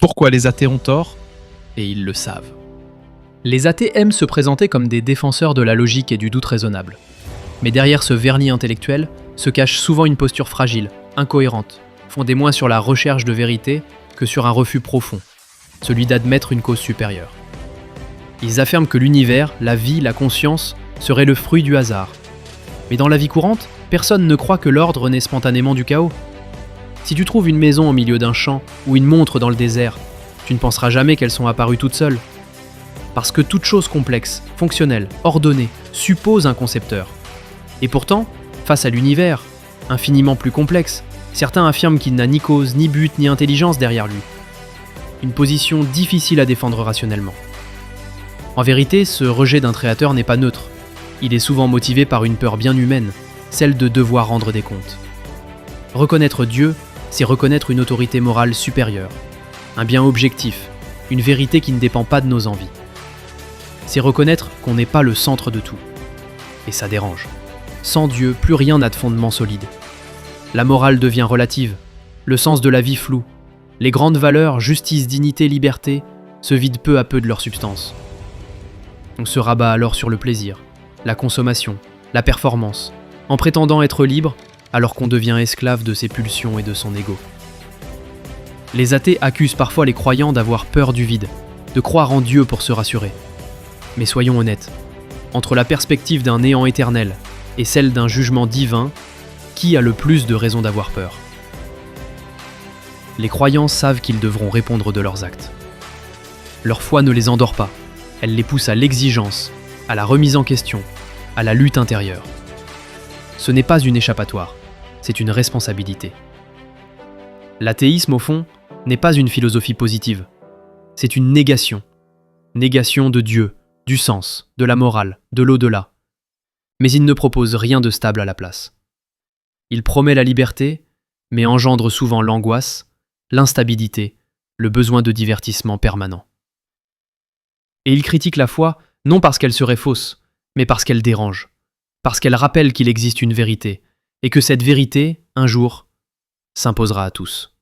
Pourquoi les athées ont tort? Et ils le savent. Les athées aiment se présenter comme des défenseurs de la logique et du doute raisonnable. Mais derrière ce vernis intellectuel se cache souvent une posture fragile, incohérente, fondée moins sur la recherche de vérité que sur un refus profond, celui d'admettre une cause supérieure. Ils affirment que l'univers, la vie, la conscience seraient le fruit du hasard. Mais dans la vie courante, personne ne croit que l'ordre naît spontanément du chaos. Si tu trouves une maison au milieu d'un champ ou une montre dans le désert, tu ne penseras jamais qu'elles sont apparues toutes seules. Parce que toute chose complexe, fonctionnelle, ordonnée, suppose un concepteur. Et pourtant, face à l'univers, infiniment plus complexe, certains affirment qu'il n'a ni cause, ni but, ni intelligence derrière lui. Une position difficile à défendre rationnellement. En vérité, ce rejet d'un créateur n'est pas neutre. Il est souvent motivé par une peur bien humaine, celle de devoir rendre des comptes. Reconnaître Dieu, c'est reconnaître une autorité morale supérieure, un bien objectif, une vérité qui ne dépend pas de nos envies. C'est reconnaître qu'on n'est pas le centre de tout. Et ça dérange. Sans Dieu, plus rien n'a de fondement solide. La morale devient relative, le sens de la vie flou. Les grandes valeurs, justice, dignité, liberté, se vident peu à peu de leur substance. On se rabat alors sur le plaisir, la consommation, la performance, en prétendant être libre alors qu'on devient esclave de ses pulsions et de son ego. Les athées accusent parfois les croyants d'avoir peur du vide, de croire en Dieu pour se rassurer. Mais soyons honnêtes, entre la perspective d'un néant éternel et celle d'un jugement divin, qui a le plus de raisons d'avoir peur? Les croyants savent qu'ils devront répondre de leurs actes. Leur foi ne les endort pas, elle les pousse à l'exigence, à la remise en question, à la lutte intérieure. Ce n'est pas une échappatoire, c'est une responsabilité. L'athéisme, au fond, n'est pas une philosophie positive, c'est une négation. Négation de Dieu, du sens, de la morale, de l'au-delà. Mais il ne propose rien de stable à la place. Il promet la liberté, mais engendre souvent l'angoisse, l'instabilité, le besoin de divertissement permanent. Et il critique la foi, non parce qu'elle serait fausse, mais parce qu'elle dérange, parce qu'elle rappelle qu'il existe une vérité, et que cette vérité, un jour, s'imposera à tous.